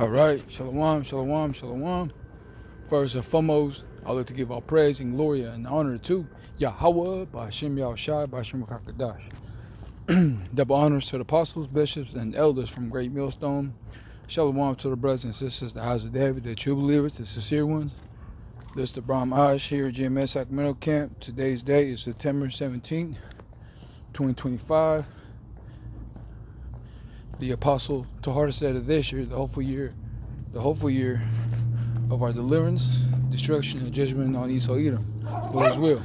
All right, shalom, shalom, shalom. First and foremost, I'd like to give all praise and glory and honor to Yahweh, Ba'ashem Yahushai, Ba'ashem Kakadash. Double honors to the apostles, bishops, and elders from Great Millstone. Shalom to the brothers and sisters, the House of David, the true believers, the sincere ones. This is the Brahm Ash here at GMS Sacramento Camp. Today's date is September 17th, 2025. The apostle Tahar said of this year, the hopeful year of our deliverance, destruction, and judgment on Esau Edom, for his will.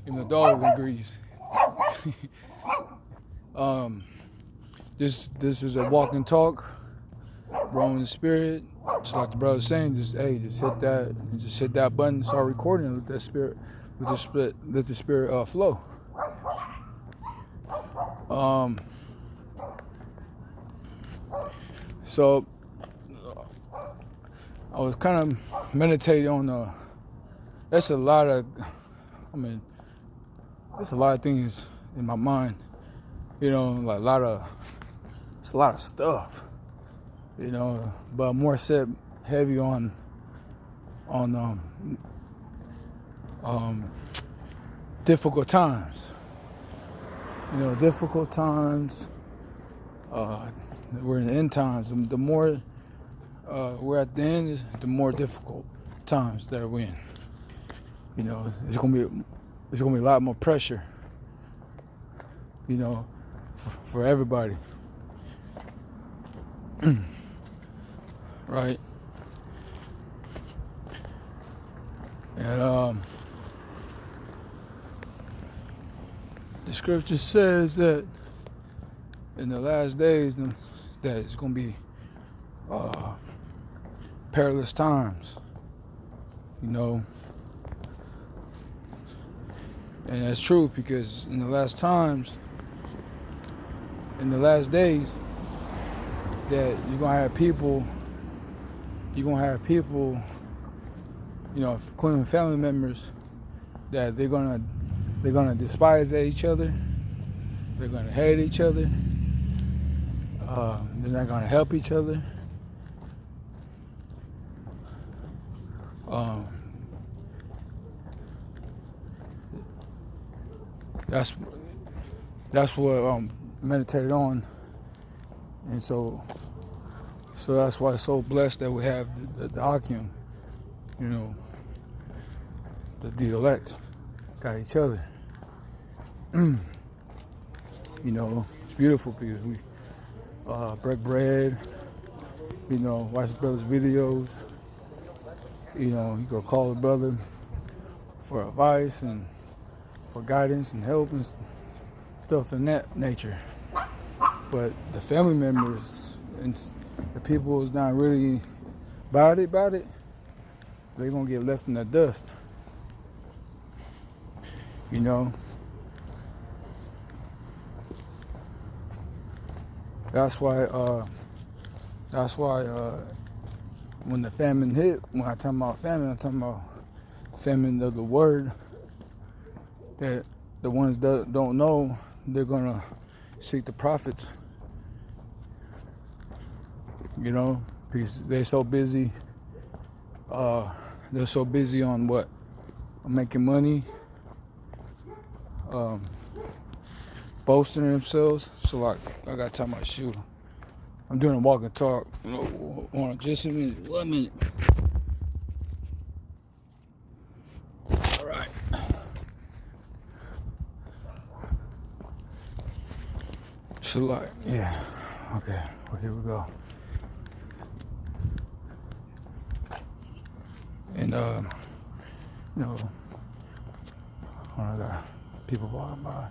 Even the dog agrees. This is a walk and talk, growing in the spirit. Just like the brother was saying, just hit that button, start recording, and let the spirit flow. So I was kind of meditating on there's a lot of things in my mind, like it's a lot of stuff, but more set heavy on difficult times. Difficult times. We're in the end times. The more we're at the end, the more difficult times that we're in. It's gonna be a lot more pressure. For everybody. Right. And the scripture says that in the last days that it's going to be perilous times, and that's true, because in the last days, that you're going to have people, including family members, that they're gonna despise each other, they're gonna hate each other. They're not going to help each other. That's what I meditated on, and so that's why it's so blessed that we have the Akim, the elect got each other. It's beautiful because we break bread, watch the brother's videos, you can call the brother for advice and for guidance and help and stuff in that nature. But the family members and the people who's not really about it, they're gonna get left in the dust. That's why when the famine hit, when I talk about famine, I'm talking about famine of the word, that the ones that don't know, they're gonna seek the prophets, because they're so busy on what? Making money, boasting themselves. So like I gotta tie my shoe. I'm doing a walk and talk. Hold on just a minute. 1 minute. All right. Yeah. Okay. Well, here we go. And I got people walking by.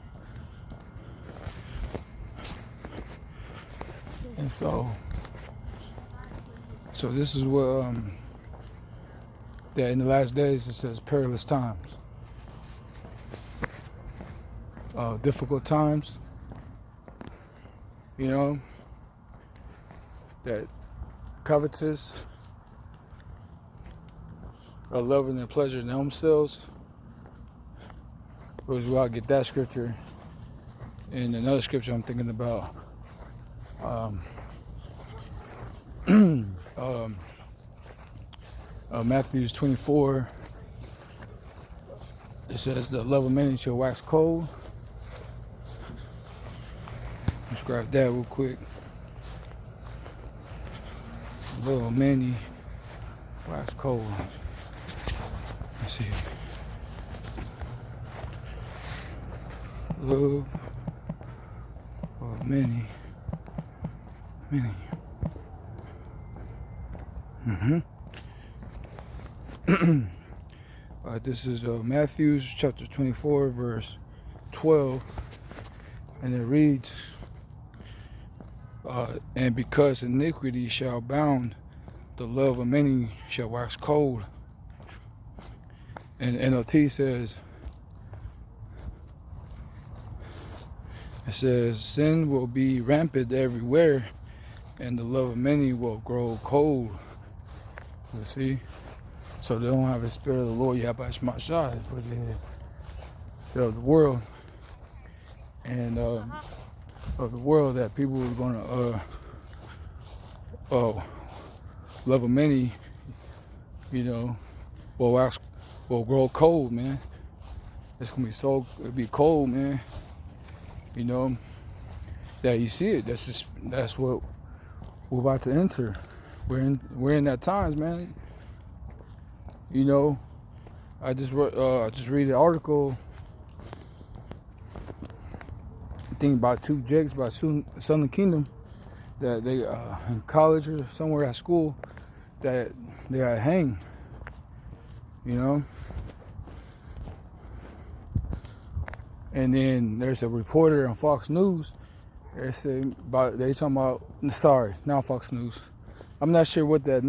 And so this is what that in the last days it says perilous times, difficult times. That covetous are loving their pleasure in themselves. Which is where I get that scripture. And another scripture I'm thinking about Matthew 24. It says the love of many shall wax cold. Let's grab that real quick. The love of many wax cold. Let's see. Love of many. This is Matthew chapter 24, verse 12, and it reads, and because iniquity shall abound, the love of many shall wax cold. And NLT says, it says, sin will be rampant everywhere, and the love of many will grow cold. You see? So they don't have the spirit of the Lord Yahweh Shemashah, but of the world. And of the world, that people are going to love of many, will grow cold, man. It's going to be cold, man. That you see it. That's what we're about to enter. We're in that times, man. I just read an article, I think about two Jakes by Southern Kingdom, that they in college or somewhere at school, that they got hanged. And then there's a reporter on Fox News. They talking about, sorry, not Fox News. I'm not sure what that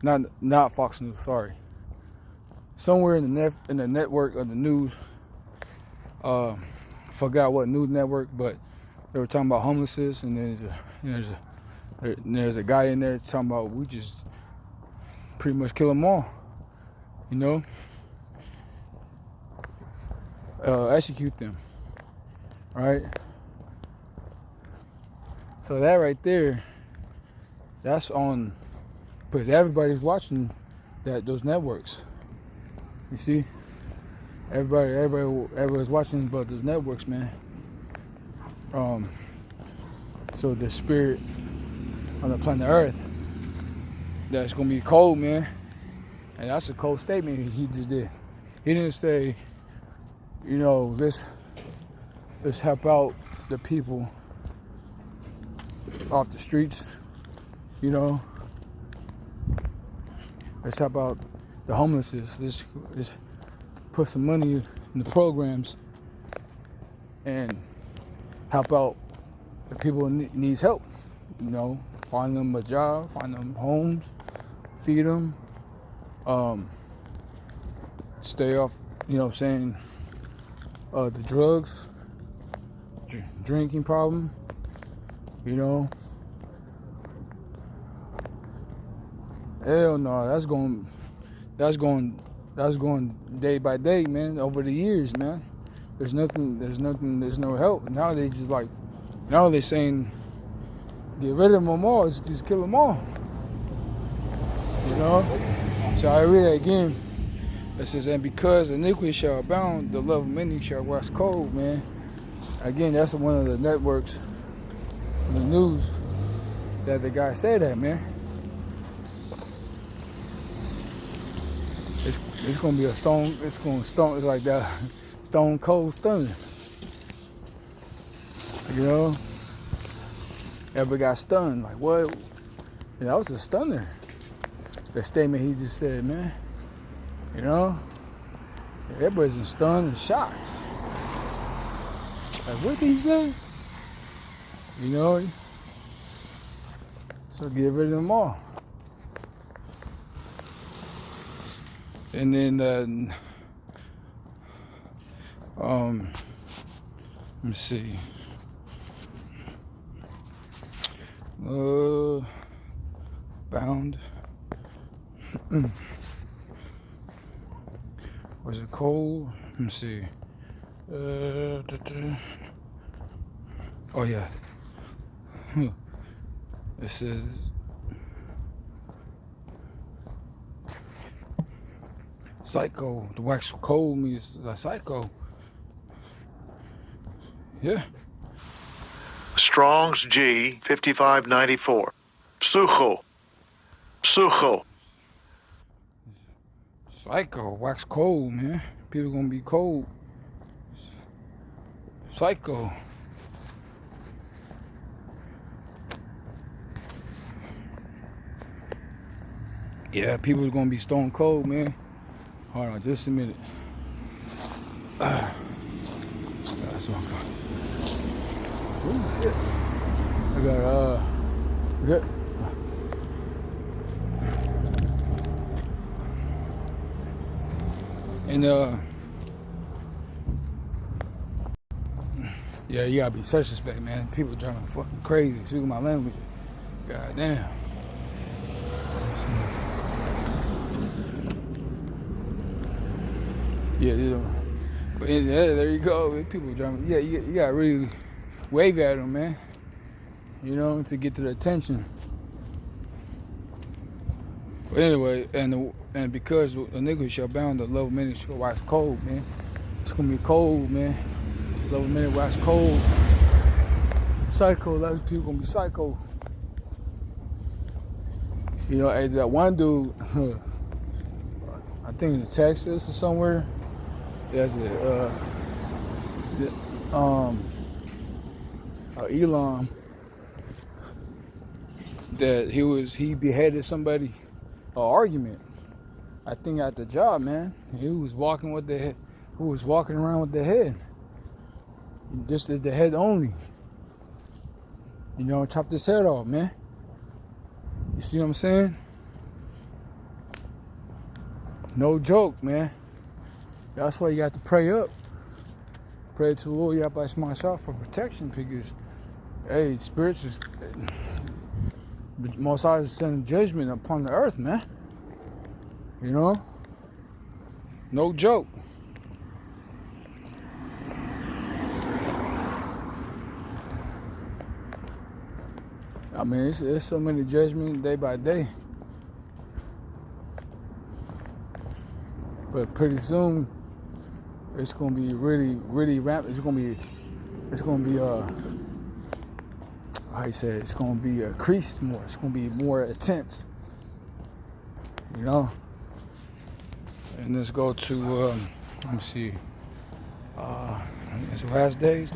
not Fox News. Sorry, somewhere in the network of the news. Forgot what news network, but they were talking about homelessness, and there's a guy in there talking about we just pretty much kill them all. Execute them, right? So that right there, that's on, because everybody's watching those networks. You see, everybody's watching about those networks, man. So the spirit on the planet Earth, that's gonna be cold, man. And that's a cold statement he just did. He didn't say, let's help out the people off the streets, let's help out the homeless. Let's put some money in the programs and help out the people who needs help. Find them a job, find them homes, feed them, stay off, the drugs, drinking problem, Hell no, that's going day by day, man, over the years, man. There's no help. Now they just now they're saying, get rid of them all, just kill them all. So I read it again. It says, and because iniquity shall abound, the love of many shall wax cold, man. Again, that's one of the networks, the news, that the guy said that, man. It's gonna be it's like that stone cold stunner. Everybody got stunned, like what? That was a stunner. The statement he just said, man. Everybody's in stunned and shocked. Like, what did he say? So get rid of them all. And then, let me see. Bound. Was it cold? Let me see. Oh yeah. This is psycho. The wax cold means psycho. Yeah. Strong's G 5594. Psucho. Psucho. Psycho. Wax cold, man. People gonna be cold. Psycho. Yeah, people are gonna be stone cold, man. Hold on, just a minute. That's what I'm going. Oh shit! I got good. And yeah, you gotta be circumspect, man. People driving fucking crazy. Excuse my language. God damn. Yeah, you know. But yeah, there you go. People driving. Yeah, you gotta really wave at them, man. You know, to get to the attention. But anyway, and because the niggas shall bound the love minute shall wax cold, man. It's gonna be cold, man. Love minute wax cold. Psycho, a lot of people gonna be psycho. You know, hey, that one dude, I think in Texas or somewhere. That's it. Elon, that he beheaded somebody, an argument. I think at the job, man. He was walking with the head. Who was walking around with the head? Just the head only. You know, chopped his head off, man. You see what I'm saying? No joke, man. That's why you got to pray up. Pray to the Lord, you have to my shot for protection because, hey, spirits is, Most High is sending judgment upon the earth, man. You know? No joke. I mean, it's so many judgments day by day. But pretty soon, it's gonna be really, really rampant. It's gonna be how you say it? It's gonna be increased more. It's gonna be more intense. You know. And let's go to let me see. It's last days.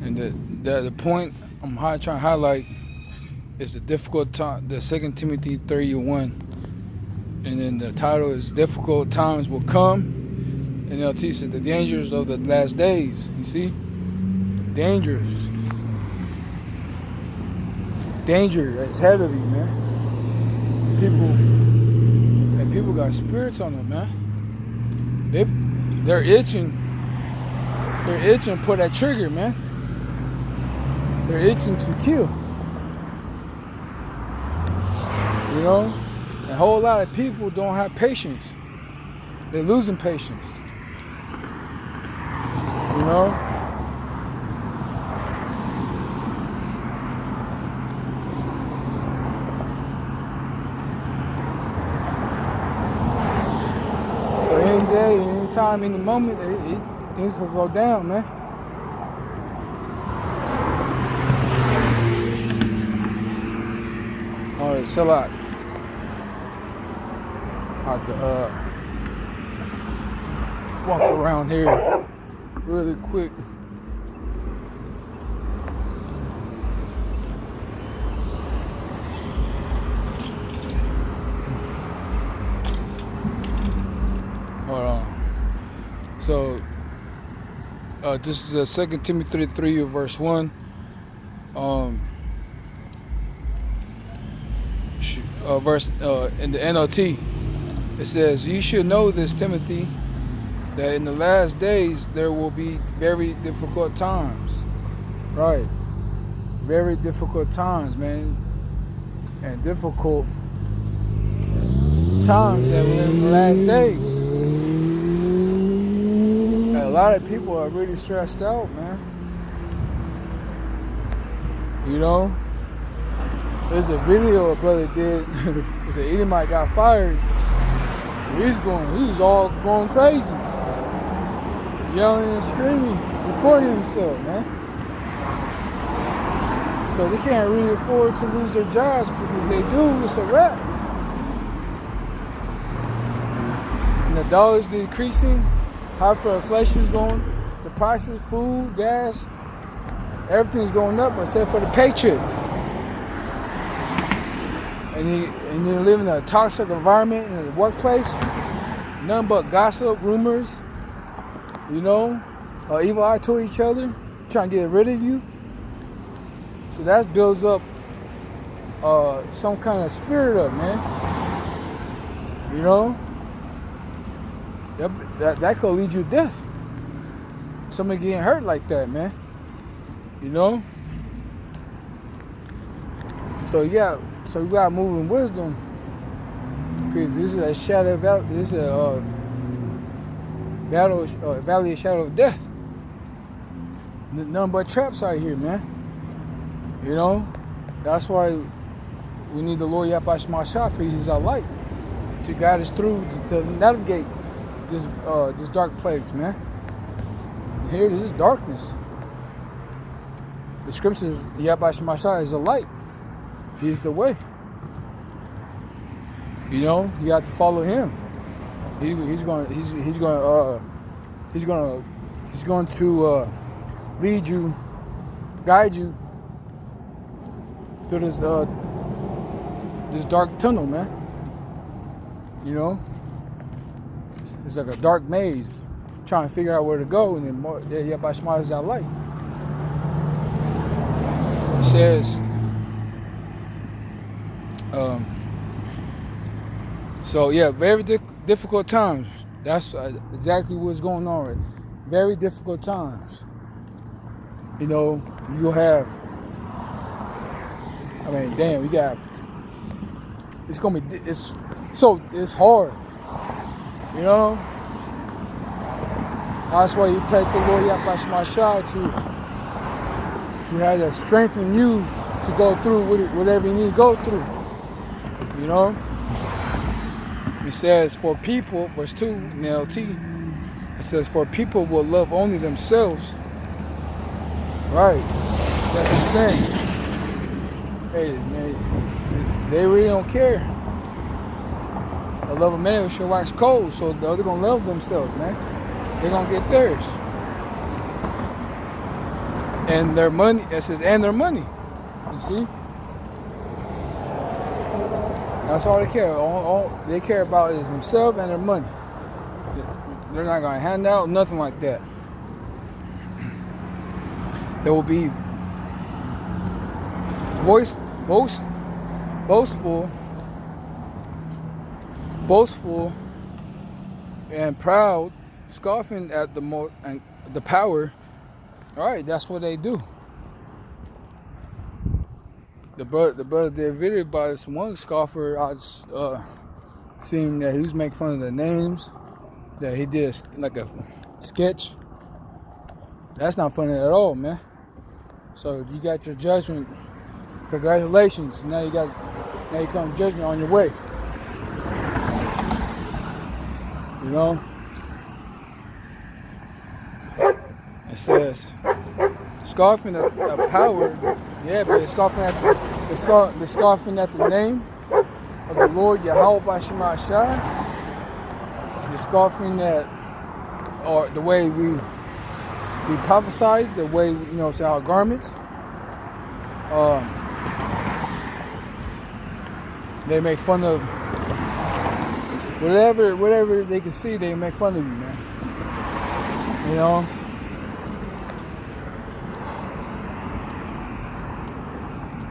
And the point I'm trying to highlight is the difficult time, the 2 Timothy 3:1, and then the title is "Difficult Times Will Come," and it'll teach us the dangers of the last days. You see, dangerous, danger that's ahead of you, man. People got spirits on them, man. They're itching. They're itching to pull that trigger, man. They're itching to kill. You know? A whole lot of people don't have patience. They're losing patience. You know? So any day, any time, any moment, things could go down, man. All right, chill out. Have to walk around here really quick. Hold on. So this is 2 Timothy 3 verse 1. Verse in the NLT, it says, "You should know this, Timothy, that in the last days there will be very difficult times." Right, very difficult times, man. And difficult times that we're in the last days. And a lot of people are really stressed out, man. You know, there's a video a brother did. He said Edomite got fired. He's all going crazy, yelling and screaming, recording himself, man. So they can't really afford to lose their jobs, because if they do, it's a wrap. And the dollar's decreasing, hyperinflation's going, the prices, food, gas, everything's going up except for the Patriots. And you live in a toxic environment in the workplace, nothing but gossip, rumors, you know, evil eye to each other, trying to get rid of you. So that builds up some kind of spirit up, man. You know, that could lead you to death. Somebody getting hurt like that, man. You know. So yeah, so we gotta move in wisdom, because this is a shadow of this is a valley of shadow of death. Nothing but traps out here, man. You know, that's why we need the Lord Yahweh Shemashah, because He's our light to guide us through, to navigate this dark place, man. Here, this is darkness. The scriptures, Yahweh Shemashah is a light. He's the way. You know, you have to follow Him. He's going to lead you, guide you through this dark tunnel, man. You know, it's like a dark maze, trying to figure out where to go, and then Yahweh Shema is our light. It says, so yeah, very difficult times. That's exactly what's going on right. Very difficult times. You know, you'll have, I mean, damn, it's hard, you know. That's why you pray to the Lord Yahweh Shemashah to have that strength in you to go through whatever you need to go through, you know. It says, for people, verse 2 in the LT, it says, for people will love only themselves. Right, that's what I'm saying. Hey, man, they really don't care. The love of man shall wax cold, so they're gonna love themselves, man. They're gonna get theirs. And their money, it says, and their money. You see? That's all they care. All they care about is themselves and their money. They're not gonna hand out nothing like that. They will be boastful, and proud, scoffing at the power. All right, that's what they do. The brother did a video about this one scoffer. I was seeing that he was making fun of the names, that he did like a sketch. That's not funny at all, man. So you got your judgment. Congratulations. Now you come judgment on your way. You know? It says, scoffing at power. Yeah, but they're scoffing at the name of the Lord Yahweh Shemashah. They're scoffing at, or the way we prophesied, the way, you know, say our garments. They make fun of whatever they can see. They make fun of you, man. You know.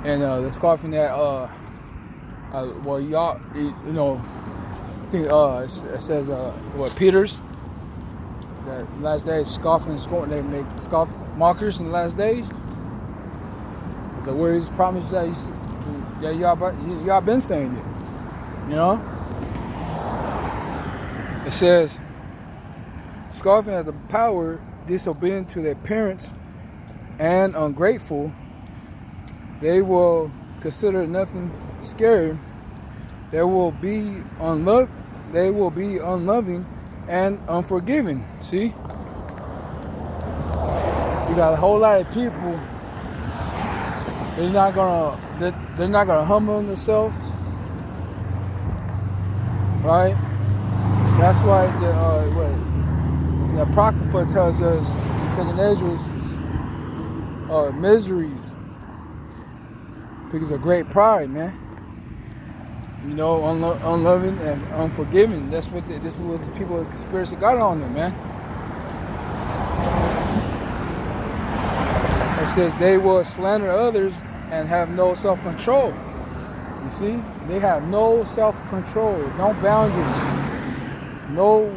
And they're scoffing at well, y'all, you know, I think it says what, Peter's, that last days scoffing and scorn, they make scoff mockers in the last days. The words promised that y'all been saying it, you know. It says, scoffing at the power, disobedient to their parents, and ungrateful, they will consider nothing scary. They will be unloving and unforgiving. See? You got a whole lot of people. They're not gonna humble themselves, right? That's why the Apocrypha tells us in 2nd Ezra's miseries because of great pride, man. You know, unloving and unforgiving. This is what the people experience got on them, man. It says they will slander others and have no self-control. You see? They have no self-control, no boundaries, no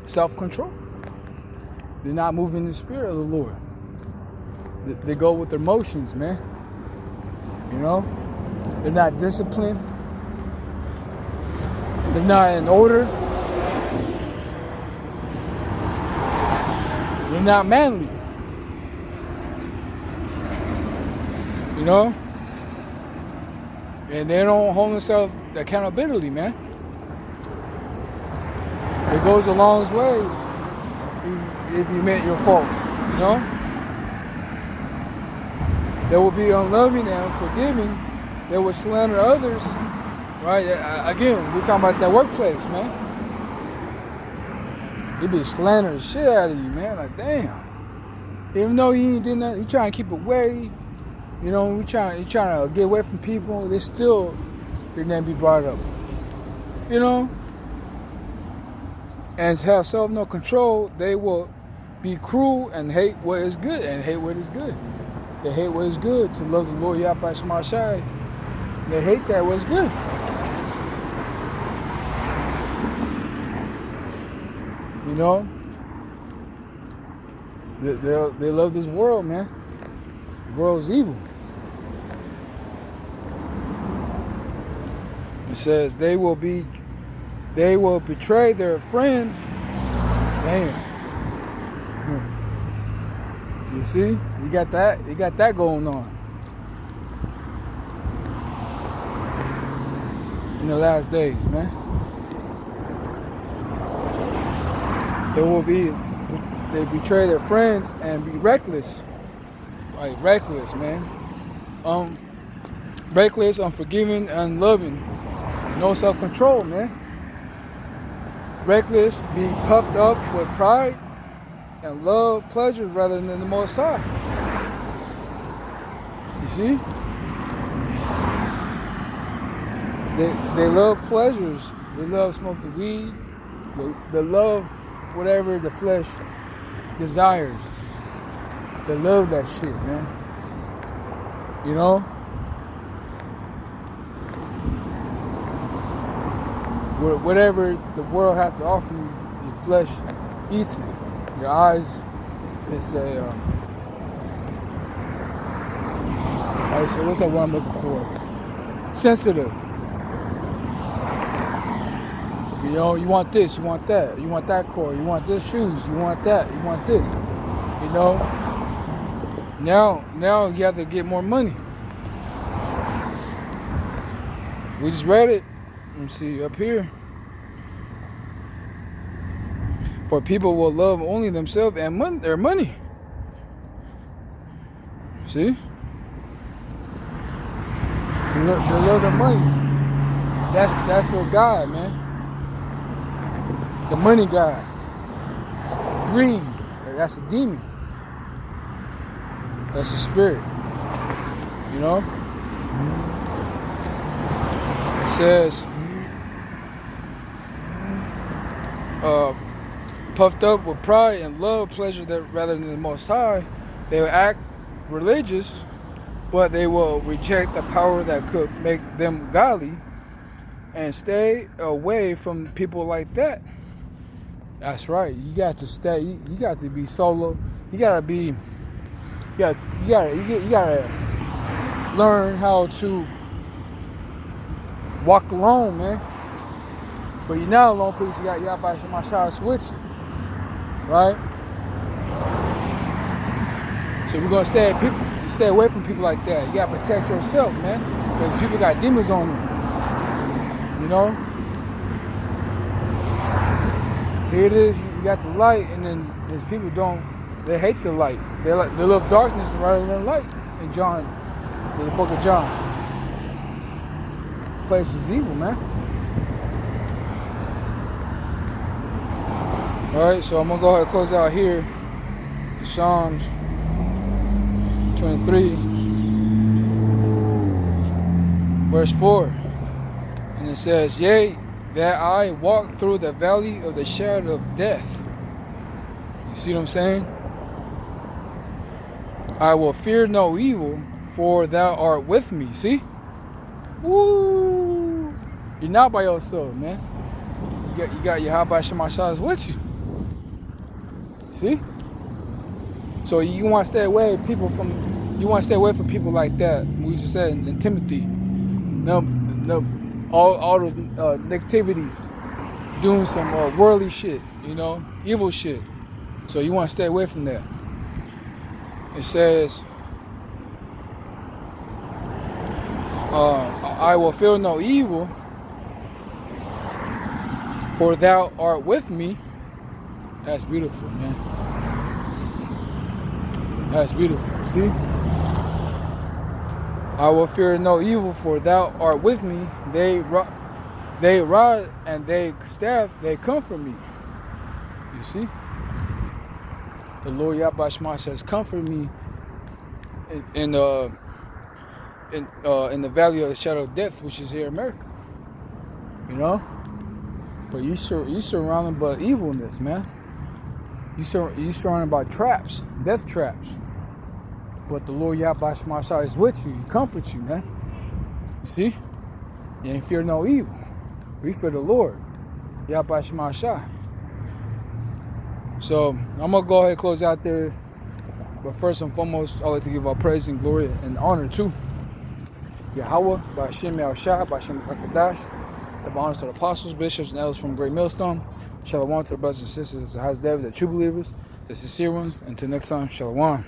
self-control. They're not moving in the spirit of the Lord. They go with their emotions, man. You know? They're not disciplined. They're not in order. They're not manly. You know? And they don't hold themselves accountability, man. It goes a long way if you admit your faults, you know? They will be unloving and unforgiving. They will slander others, right? Again, we're talking about that workplace, man. They be slandering the shit out of you, man. Like, damn. Even though you ain't did nothing, you trying to keep away. You know, you trying to get away from people. They're gonna be brought up. You know? And have no control, they will be cruel and hate what is good and hate what is good. They hate what is good, to love the Lord Yahweh Shema Shai. They hate that what's good. You know? They love this world, man. The world's evil. It says they will betray their friends. Damn. You see? You got that going on. In the last days, man. They betray their friends and be reckless. Like reckless, man. Reckless, unforgiving, unloving. No self-control, man. Reckless, be puffed up with pride and love pleasure rather than the Most High. You see? They love pleasures. They love smoking weed. They love whatever the flesh desires. They love that shit, man. You know? Whatever the world has to offer you, your flesh eats it. Your eyes, it's a, so what's that word I'm looking for? Sensitive. You know, you want this, you want that, you want that core, you want this shoes, you want that, you want this. You know? Now you have to get more money. We just read it. Let me see up here. For people will love only themselves and their money. See? They love their money. That's their God, man. The money God. Greed. That's a demon. That's a spirit. You know? It says, puffed up with pride and love pleasure that rather than the Most High, they will act religious, but they will reject the power that could make them godly, and stay away from people like that. That's right. You got to stay. You got to be solo. You gotta be. You gotta learn how to walk alone, man. But you're not alone because you got Yahweh Shemashah with you. Right? So we're gonna stay away from people like that. You gotta protect yourself, man. Because people got demons on them. You know? Here it is, you got the light, and then there's people they hate the light. They love darkness rather than light. In John, in the book of John. This place is evil, man. Alright, so I'm gonna go ahead and close out here. Psalms 23, verse 4. And it says, yea, that I walk through the valley of the shadow of death. You see what I'm saying? I will fear no evil, for thou art with me. See? Woo! You're not by yourself, man. You got your Yahweh Shemashah with you. See? So you want to stay away from people like that. We just said in Timothy. All those negativities, doing some worldly shit, you know, evil shit. So you want to stay away from that. It says, I will fear no evil, for thou art with me. That's beautiful, man. That's beautiful. See? I will fear no evil, for thou art with me. They rod and they staff, they comfort me. You see? The Lord Yahweh Shemashah says, comfort me in the valley of the shadow of death, which is here in America. You know? But you surrounded by evilness, man. You surrounded by traps, death traps. But the Lord Yahweh Shemashah is with you. He comforts you, man. You see? You ain't fear no evil. We fear the Lord Yahweh Shemashah. So I'm gonna go ahead and close out there. But first and foremost, I'd like to give our praise and glory and honor to Yahweh, by Hashem Yahushua, by Hashem HaKadosh. The honors to the apostles, bishops, and elders from Great Millstone. Shalom to the brothers and sisters, the Haz David, the true believers, the sincere ones. Until next time, Shalom.